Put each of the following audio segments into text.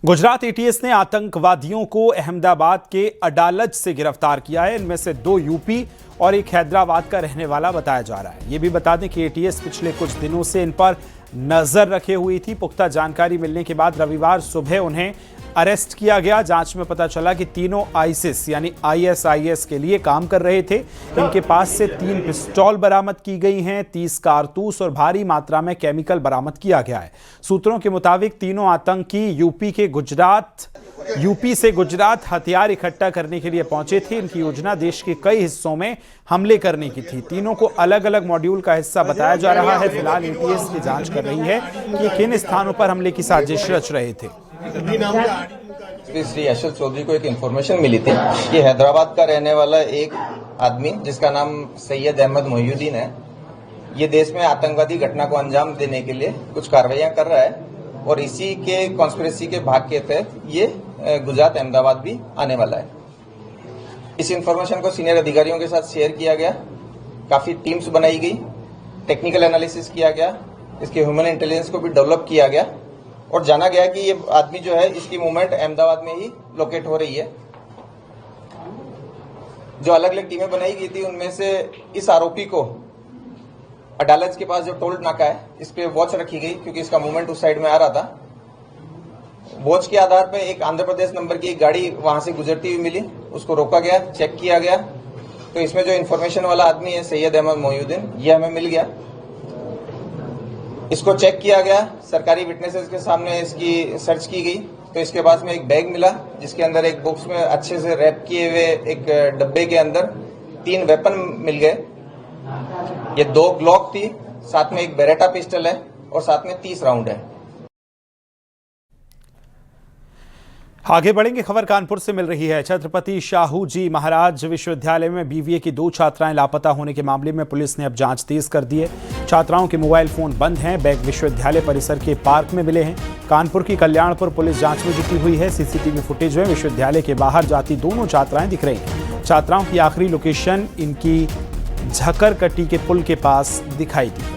Gujarat ATS ने आतंकवादियों को अहमदाबाद के अडालज से गिरफ्तार किया है। इनमें से 2 यूपी और एक हैदराबाद का रहने वाला बताया जा रहा है। ये भी बता दें कि एटीएस पिछले कुछ दिनों से इन पर नजर रखे हुई थी। पुख्ता जानकारी मिलने के बाद रविवार सुबह उन्हें अरेस्ट किया गया। जांच में पता चला कि तीनों आईसिस यानी आईएसआईएस के लिए काम कर रहे थे। इनके पास से 3 पिस्तौल बरामद की गई हैं, 30 कारतूस और भारी मात्रा में केमिकल बरामद किया गया है। सूत्रों के मुताबिक तीनों आतंकी यूपी से गुजरात हथियार इकट्ठा करने के लिए पहुंचे थे। इनकी योजना देश के कई हिस्सों में हमले करने की थी। तीनों को अलग अलग मॉड्यूल का हिस्सा बताया जा रहा है। फिलहाल एटीएस की जांच कर रही है कि किन स्थानों पर हमले की साजिश रच रहे थे। श्री अशोक चौधरी को एक इन्फॉर्मेशन मिली थी कि हैदराबाद का रहने वाला एक आदमी जिसका नाम सैयद अहमद मोहिउद्दीन है, ये देश में आतंकवादी घटना को अंजाम देने के लिए कुछ कार्रवाइयां कर रहा है और इसी के कॉन्स्पिरेसी के भाग के तहत ये गुजरात अहमदाबाद भी आने वाला है। इस इन्फॉर्मेशन को सीनियर अधिकारियों के साथ शेयर किया गया, काफी टीम्स बनाई गई, टेक्निकल एनालिसिस किया गया, इसके ह्यूमन इंटेलिजेंस को भी डेवलप किया गया और जाना गया कि ये आदमी जो है इसकी मूवमेंट अहमदाबाद में ही लोकेट हो रही है। जो अलग अलग टीमें बनाई गई थी उनमें से इस आरोपी को अडालज के पास जो टोल नाका है इस पे वॉच रखी गई क्योंकि इसका मूवमेंट उस साइड में आ रहा था। वॉच के आधार पर एक आंध्र प्रदेश नंबर की एक गाड़ी वहां से गुजरती हुई मिली, उसको रोका गया, चेक किया गया तो इसमें जो इन्फॉर्मेशन वाला आदमी है सैयद अहमद मोहिउद्दीन, ये हमें मिल गया। इसको चेक किया गया, सरकारी विटनेसेस के सामने इसकी सर्च की गई तो इसके पास में एक बैग मिला जिसके अंदर एक बॉक्स में अच्छे से रैप किए हुए एक डब्बे के अंदर 3 वेपन मिल गए। ये 2 ग्लॉक थी, साथ में एक बेरेटा पिस्टल है और साथ में 30 राउंड है। आगे बढ़ेंगे। खबर कानपुर से मिल रही है। छत्रपति शाहू जी महाराज विश्वविद्यालय में बीवीए की 2 छात्राएं लापता होने के मामले में पुलिस ने अब जांच तेज कर दी है। छात्राओं के मोबाइल फोन बंद हैं, बैग विश्वविद्यालय परिसर के पार्क में मिले हैं। कानपुर की कल्याणपुर पुलिस जांच में जुटी हुई है। सीसीटीवी फुटेज में विश्वविद्यालय के बाहर जाती दोनों छात्राएं दिख रही हैं। छात्राओं की आखिरी लोकेशन इनकी झकरकट्टी के पुल के पास दिखाई दी।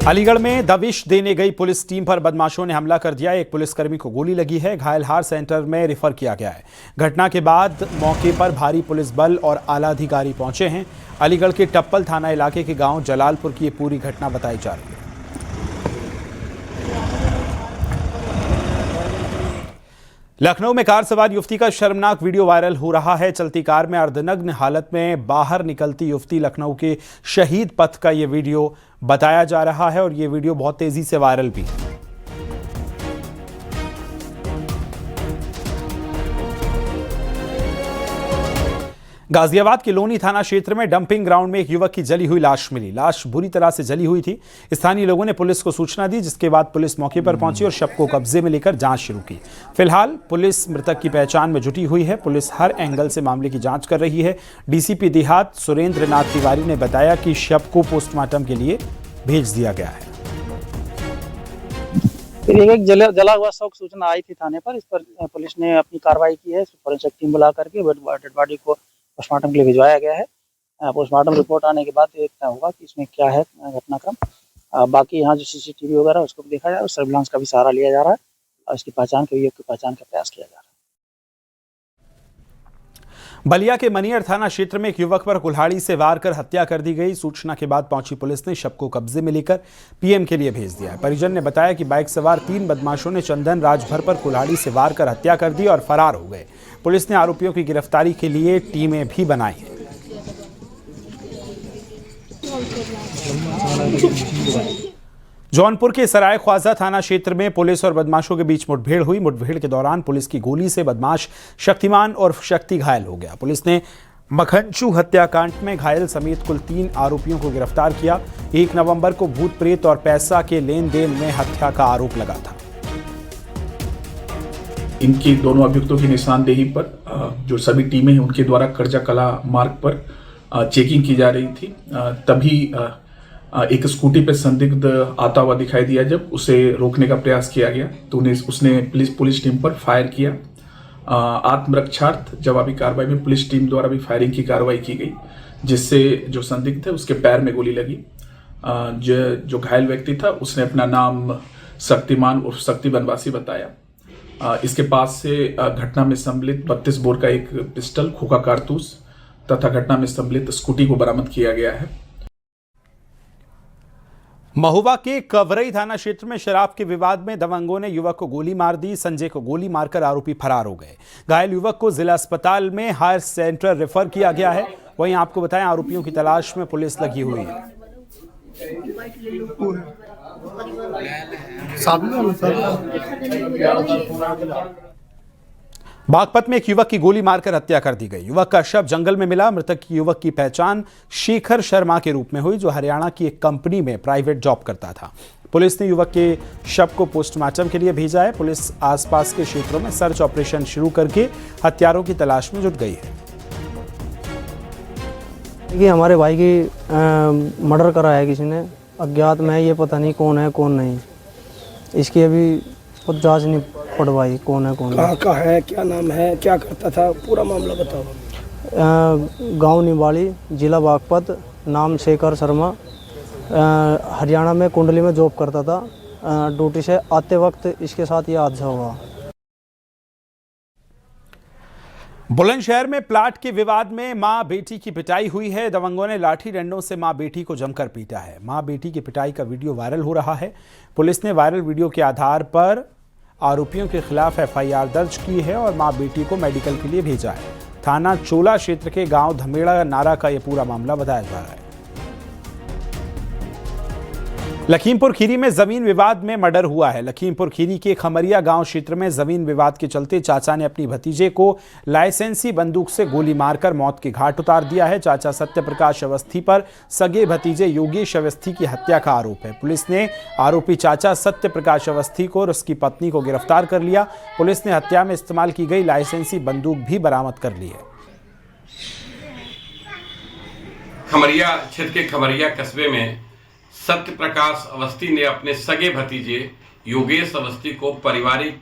अलीगढ़ में दबिश देने गई पुलिस टीम पर बदमाशों ने हमला कर दिया। एक पुलिसकर्मी को गोली लगी है, घायल हार सेंटर में रेफर किया गया है। घटना के बाद मौके पर भारी पुलिस बल और आला अधिकारी पहुंचे हैं। अलीगढ़ के टप्पल थाना इलाके के गांव जलालपुर की ये पूरी घटना बताई जा रही है। लखनऊ में कार सवार युवती का शर्मनाक वीडियो वायरल हो रहा है। चलती कार में अर्धनग्न हालत में बाहर निकलती युवती लखनऊ के शहीद पथ का ये वीडियो बताया जा रहा है और ये वीडियो बहुत तेजी से वायरल भी है। गाजियाबाद के लोनी थाना क्षेत्र में डंपिंग ग्राउंड में एक युवक की जली हुई लाश मिली। लाश बुरी तरह से जली हुई थी। स्थानीय लोगों ने पुलिस को सूचना दी, जिसके बाद पुलिस मौके पर पहुंची और शव को कब्जे में लेकर जांच शुरू की। फिलहाल पुलिस मृतक की पहचान में जुटी हुई है। पुलिस हर एंगल से मामले की जांच कर रही है। डीसीपी देहात सुरेंद्र नाथ तिवारी ने बताया कि शव को पोस्टमार्टम के लिए भेज दिया गया है। एक जला हुआ शव सूचना आई थी थाने पर। इस पर पुलिस ने अपनी कार्रवाई की है। फॉरेंसिक टीम बुला करके डेड बॉडी को पोस्टमार्टम के लिए भिजवाया गया है। पोस्टमार्टम रिपोर्ट आने के बाद देखना होगा कि इसमें क्या है घटनाक्रम। बाकी यहाँ जो सीसीटीवी वगैरह उसको भी देखा जा रहा है, सर्विलांस का भी सहारा लिया जा रहा है और इसकी पहचान के युवक की पहचान का प्रयास किया जा रहा है। बलिया के मनियर थाना क्षेत्र में एक युवक पर कुल्हाड़ी से वार कर हत्या कर दी गई। सूचना के बाद पहुंची पुलिस ने शव को कब्जे में लेकर पीएम के लिए भेज दिया है। परिजन ने बताया कि बाइक सवार 3 बदमाशों ने चंदन राजभर पर कुल्हाड़ी से वार कर हत्या कर दी और फरार हो गए। पुलिस ने आरोपियों की गिरफ्तारी के लिए टीमें भी बनाई हैं। जौनपुर के सराय ख्वाजा थाना क्षेत्र में पुलिस और बदमाशों के बीच मुठभेड़ हुई। मुठभेड़ के दौरान पुलिस की गोली से बदमाश शक्तिमान और शक्ति घायल हो गया। पुलिस ने मखनचू हत्याकांड में घायल समेत कुल 3 आरोपियों को गिरफ्तार किया। 1 नवंबर को भूत प्रेत और पैसा के लेन देन में हत्या का आरोप लगा था। इनकी दोनों अभियुक्तों की निशानदेही पर जो सभी टीमें हैं उनके द्वारा कर्जा कला मार्ग पर चेकिंग की जा रही थी। तभी एक स्कूटी पे संदिग्ध आता हुआ दिखाई दिया। जब उसे रोकने का प्रयास किया गया तो उसने पुलिस टीम पर फायर किया। आत्मरक्षार्थ जवाबी कार्रवाई में पुलिस टीम द्वारा भी फायरिंग की कार्रवाई की गई, जिससे जो संदिग्ध है उसके पैर में गोली लगी। जो घायल व्यक्ति था उसने अपना नाम शक्तिमान उर्फ शक्ति बनवासी बताया। इसके पास से घटना में सम्मिलित 32 बोर का एक पिस्टल, खोखा कारतूस तथा घटना में सम्मिलित स्कूटी को बरामद किया गया है। महुआ के कवरई थाना क्षेत्र में शराब के विवाद में दबंगों ने युवक को गोली मार दी। संजय को गोली मारकर आरोपी फरार हो गए। घायल युवक को जिला अस्पताल में हायर सेंटर रेफर किया गया है। वहीं आपको बताएं, आरोपियों की तलाश में पुलिस लगी हुई है। बागपत में एक युवक की गोली मारकर हत्या कर दी गई। युवक का शव जंगल में मिला। मृतक युवक की पहचान शेखर शर्मा के रूप में हुई, जो हरियाणा की एक कंपनी में प्राइवेट जॉब करता था। पुलिस ने युवक के शव को पोस्टमार्टम के लिए भेजा है। पुलिस आसपास के क्षेत्रों में सर्च ऑपरेशन शुरू करके हत्यारों की तलाश में जुट गई है। ये हमारे भाई की मर्डर करा है किसी ने, अज्ञात में। ये पता नहीं कौन है कौन नहीं, इसकी अभी कुछ जांच नहीं पड़वाई कौन है कौन। कहाँ का है, क्या नाम है, क्या करता था, पूरा मामला बताओ। गांव निवाड़ी, जिला बागपत, नाम शेखर शर्मा। हरियाणा में कुंडली में जॉब करता था। ड्यूटी से आते वक्त इसके साथ ये हादसा हुआ। बुलंदशहर में प्लाट के विवाद में मां बेटी की पिटाई हुई है। दबंगों ने लाठी डंडों से मां बेटी को जमकर पीटा है। मां बेटी की पिटाई का वीडियो वायरल हो रहा है। पुलिस ने वायरल वीडियो के आधार पर आरोपियों के खिलाफ एफआईआर दर्ज की है और मां बेटी को मेडिकल के लिए भेजा है। थाना चोला क्षेत्र के गांव धमेड़ा नारा का यह पूरा मामला बताया जा रहा है। लखीमपुर खीरी में जमीन विवाद में मर्डर हुआ है। लखीमपुर खीरी के खमरिया गांव क्षेत्र में जमीन विवाद के चलते चाचा ने अपनी भतीजे को लाइसेंसी बंदूक से गोली मारकर मौत के घाट उतार दिया है। चाचा सत्यप्रकाश अवस्थी पर सगे भतीजे योगेश अवस्थी की हत्या का आरोप है। पुलिस ने आरोपी चाचा सत्यप्रकाश अवस्थी को और उसकी पत्नी को गिरफ्तार कर लिया। पुलिस ने हत्या में इस्तेमाल की गई लाइसेंसी बंदूक भी बरामद कर ली है। खमरिया क्षेत्र के खमरिया कस्बे में सत्य प्रकाश अवस्थी ने अपने सगे भतीजे योगेश अवस्थी को पारिवारिक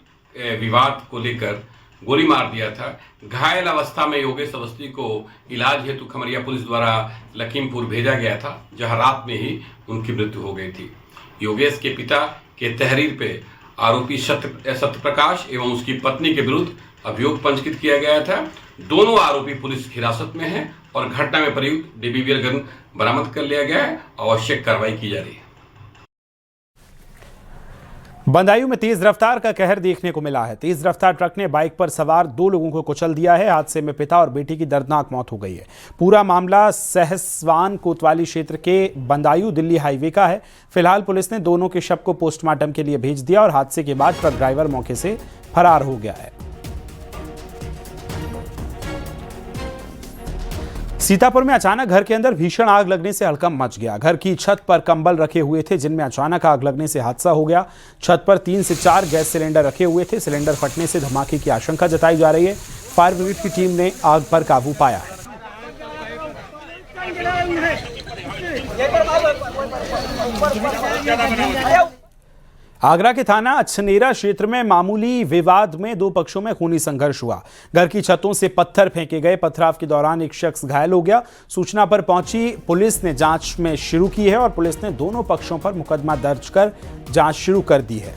विवाद को लेकर गोली मार दिया था। घायल अवस्था में योगेश अवस्थी को इलाज हेतु खमरिया पुलिस द्वारा लखीमपुर भेजा गया था, जहां रात में ही उनकी मृत्यु हो गई थी। योगेश के पिता के तहरीर पे आरोपी सत्य प्रकाश एवं उसकी पत्नी के विरुद्ध अभियोग पंजीकृत किया गया था। दोनों आरोपी पुलिस हिरासत में हैं और घटना में प्रयुक्त डीबीवीआर गन बरामद कर लिया गया है। आवश्यक कार्रवाई की जा रही है। बदायूं में तेज रफ्तार का कहर देखने को मिला है। तेज रफ्तार ट्रक ने बाइक पर सवार 2 लोगों को कुचल दिया है। हादसे में पिता और बेटी की दर्दनाक मौत हो गई है। पूरा मामला सहसवान कोतवाली क्षेत्र के बदायूं दिल्ली हाईवे का है। फिलहाल पुलिस ने दोनों के शव को पोस्टमार्टम के लिए भेज दिया और हादसे के बाद ट्रक ड्राइवर मौके से फरार हो गया है। सीतापुर में अचानक घर के अंदर भीषण आग लगने से हड़कंप मच गया। घर की छत पर कंबल रखे हुए थे, जिनमें अचानक आग लगने से हादसा हो गया। छत पर 3 से 4 गैस सिलेंडर रखे हुए थे। सिलेंडर फटने से धमाके की आशंका जताई जा रही है। फायर ब्रिगेड की टीम ने आग पर काबू पाया है। आगरा के थाना अछनेरा क्षेत्र में मामूली विवाद में 2 पक्षों में खूनी संघर्ष हुआ। घर की छतों से पत्थर फेंके गए। पथराव के दौरान एक शख्स घायल हो गया। सूचना पर पहुंची पुलिस ने जांच में शुरू की है और पुलिस ने दोनों पक्षों पर मुकदमा दर्ज कर जांच शुरू कर दी है।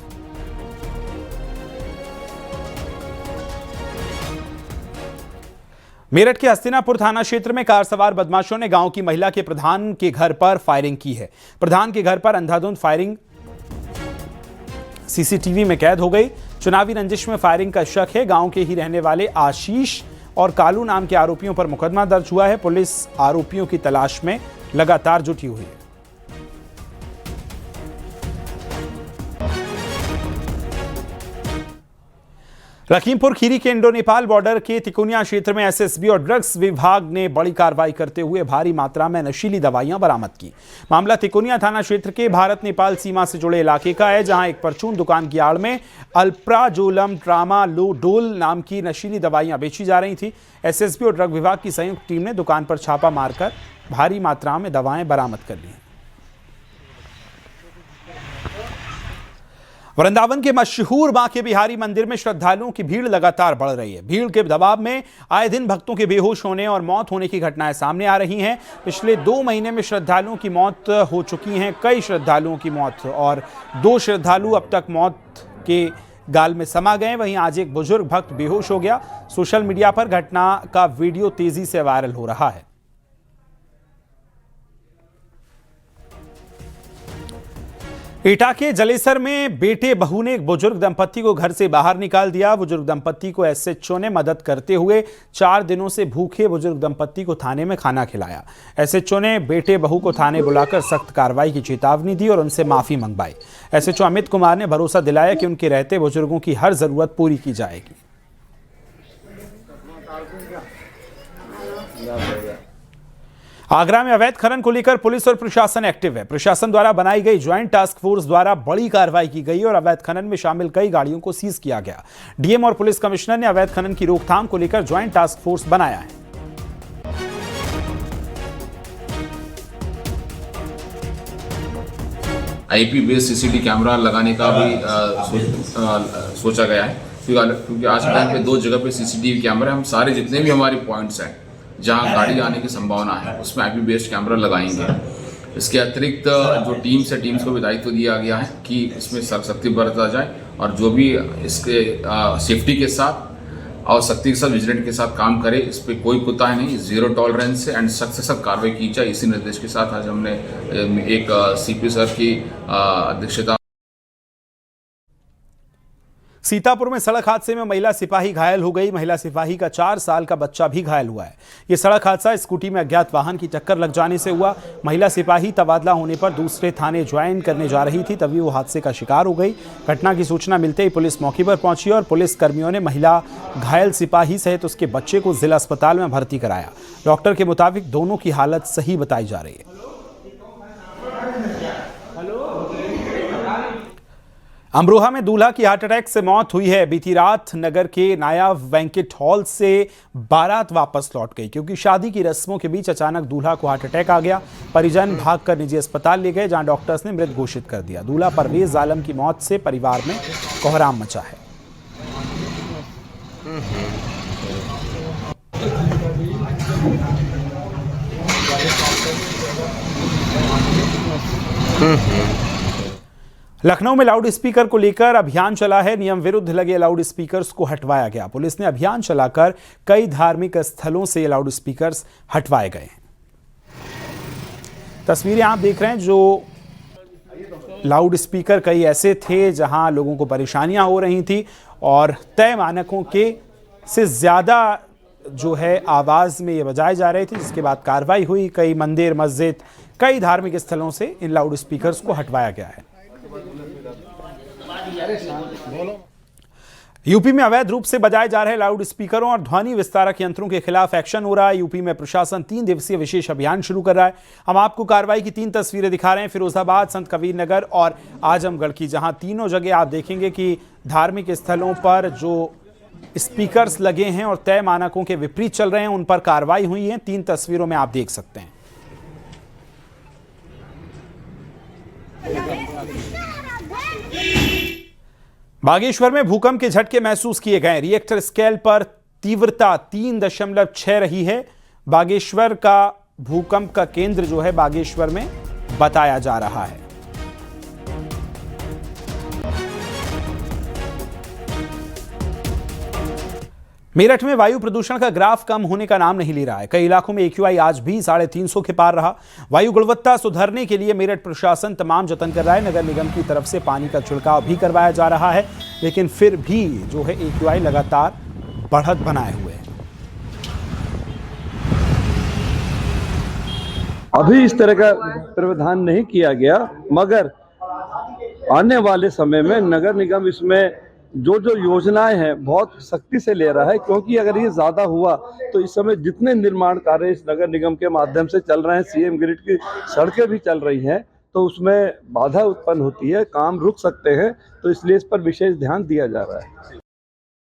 मेरठ के हस्तिनापुर थाना क्षेत्र में कार सवार बदमाशों ने गांव की महिला के प्रधान के घर पर फायरिंग की है। प्रधान के घर पर अंधाधुंध फायरिंग सीसीटीवी में कैद हो गई। चुनावी रंजिश में फायरिंग का शक है। गांव के ही रहने वाले आशीष और कालू नाम के आरोपियों पर मुकदमा दर्ज हुआ है। पुलिस आरोपियों की तलाश में लगातार जुटी हुई है। लखीमपुर खीरी के इंडो नेपाल बॉर्डर के तिकोनिया क्षेत्र में एसएसबी और ड्रग्स विभाग ने बड़ी कार्रवाई करते हुए भारी मात्रा में नशीली दवाइयां बरामद की। मामला तिकोनिया थाना क्षेत्र के भारत नेपाल सीमा से जुड़े इलाके का है, जहां एक परचून दुकान की आड़ में अल्प्राजोलम ट्रामाडोल नाम की नशीली दवाइयां बेची जा रही थी। एसएसबी और ड्रग विभाग की संयुक्त टीम ने दुकान पर छापा मारकर भारी मात्रा में दवाएं बरामद कर ली। वृंदावन के मशहूर बांके बिहारी मंदिर में श्रद्धालुओं की भीड़ लगातार बढ़ रही है। भीड़ के दबाव में आए दिन भक्तों के बेहोश होने और मौत होने की घटनाएं सामने आ रही हैं। पिछले 2 महीने में श्रद्धालुओं की मौत हो चुकी हैं, कई श्रद्धालुओं की मौत, और 2 श्रद्धालु अब तक मौत के गाल में समा गए। वहीं आज एक बुजुर्ग भक्त बेहोश हो गया। सोशल मीडिया पर घटना का वीडियो तेजी से वायरल हो रहा है। एटा के जलेसर में बेटे बहू ने एक बुजुर्ग दंपत्ति को घर से बाहर निकाल दिया। बुजुर्ग दंपत्ति को एसएचओ ने मदद करते हुए 4 दिनों से भूखे बुजुर्ग दंपत्ति को थाने में खाना खिलाया। एसएचओ ने बेटे बहू को थाने बुलाकर सख्त कार्रवाई की चेतावनी दी और उनसे माफी मंगवाई। एसएचओ अमित कुमार ने भरोसा दिलाया कि उनके रहते बुजुर्गों की हर जरूरत पूरी की जाएगी। आगरा में अवैध खनन को लेकर पुलिस और प्रशासन एक्टिव है। प्रशासन द्वारा बनाई गई ज्वाइंट टास्क फोर्स द्वारा बड़ी कार्रवाई की गई और अवैध खनन में शामिल कई गाड़ियों को सीज किया गया। डीएम और पुलिस कमिश्नर ने अवैध खनन की रोकथाम को लेकर ज्वाइंट टास्क फोर्स बनाया है। आईपी बेस्ड सीसीटीवी कैमरा लगाने का भी सोचा गया है, क्योंकि आज के टाइम पे 2 जगह पे सीसीटीवी कैमरा, हम सारे जितने भी हमारे पॉइंट्स हैं जहां गाड़ी आने की संभावना है उसमें आईपी बेस्ड कैमरा लगाएंगे। इसके अतिरिक्त जो टीम्स को भी दायित्व दिया गया है कि इसमें सख्ती बरता जाए और जो भी इसके सेफ्टी के साथ और सख्ती के साथ विजिलेंट के साथ काम करे, इस पर कोई कोताही नहीं, 0 टॉलरेंस से एंड सख्त से सख्त कार्रवाई की जाए। इसी निर्देश के साथ आज हमने एक सीपी सर की अध्यक्षता। सीतापुर में सड़क हादसे में महिला सिपाही घायल हो गई। महिला सिपाही का 4 साल का बच्चा भी घायल हुआ है। यह सड़क हादसा स्कूटी में अज्ञात वाहन की टक्कर लग जाने से हुआ। महिला सिपाही तबादला होने पर दूसरे थाने ज्वाइन करने जा रही थी, तभी वो हादसे का शिकार हो गई। घटना की सूचना मिलते ही पुलिस मौके पर पहुंची और पुलिस कर्मियों ने महिला घायल सिपाही सहित उसके बच्चे को जिला अस्पताल में भर्ती कराया। डॉक्टर के मुताबिक दोनों की हालत सही बताई जा रही है। अमरोहा में दूल्हा की हार्ट अटैक से मौत हुई है। बीती रात नगर के नायाब बैंकेट हॉल से बारात वापस लौट गई, क्योंकि शादी की रस्मों के बीच अचानक दूल्हा को हार्ट अटैक आ गया। परिजन भागकर निजी अस्पताल ले गए, जहां डॉक्टर्स ने मृत घोषित कर दिया। दूल्हा परवेज आलम की मौत से परिवार में कोहराम मचा है। लखनऊ में लाउड स्पीकर को लेकर अभियान चला है। नियम विरुद्ध लगे लाउड स्पीकर्स को हटवाया गया। पुलिस ने अभियान चलाकर कई धार्मिक स्थलों से लाउड स्पीकर्स हटवाए गए हैं। तस्वीरें आप देख रहे हैं, जो लाउड स्पीकर कई ऐसे थे जहां लोगों को परेशानियां हो रही थी और तय मानकों के से ज्यादा जो है आवाज में ये बजाए जा रहे थे, जिसके बाद कार्रवाई हुई। कई मंदिर, मस्जिद, कई धार्मिक स्थलों से इन लाउड स्पीकर्स को हटवाया गया है। यूपी में अवैध रूप से बजाए जा रहे लाउड स्पीकरों और ध्वनि विस्तारक यंत्रों के खिलाफ एक्शन हो रहा है। यूपी में प्रशासन 3 दिवसीय विशेष अभियान शुरू कर रहा है। हम आपको कार्रवाई की 3 तस्वीरें दिखा रहे हैं, फिरोजाबाद, संत कबीर नगर और आजमगढ़ की, जहां तीनों जगह आप देखेंगे कि धार्मिक स्थलों पर जो स्पीकर्स लगे हैं और तय मानकों के विपरीत चल रहे हैं, उन पर कार्रवाई हुई है। 3 तस्वीरों में आप देख सकते हैं। बागेश्वर में भूकंप के झटके महसूस किए गए। रिएक्टर स्केल पर तीव्रता 3.6 रही है। बागेश्वर का भूकंप का केंद्र जो है बागेश्वर में बताया जा रहा है। मेरठ में वायु प्रदूषण का ग्राफ कम होने का नाम नहीं ले रहा है। कई इलाकों में AQI आज भी 350 के पार रहा। वायु गुणवत्ता सुधारने के लिए मेरठ प्रशासन तमाम जतन कर रहा है। नगर निगम की तरफ से पानी का छिड़काव भी करवाया जा रहा है, लेकिन फिर भी जो है AQI लगातार बढ़त बनाए हुए है। अभी इस तरह का प्रावधान नहीं किया गया, मगर आने वाले समय में नगर निगम इसमें जो योजनाएं हैं बहुत सख्ती से ले रहा है, क्योंकि अगर ये ज्यादा हुआ तो इस समय जितने निर्माण कार्य इस नगर निगम के माध्यम से चल रहे हैं, सीएम ग्रिड की सड़कें भी चल रही हैं, तो उसमें बाधा उत्पन्न होती है, काम रुक सकते हैं, तो इसलिए इस पर विशेष ध्यान दिया जा रहा है।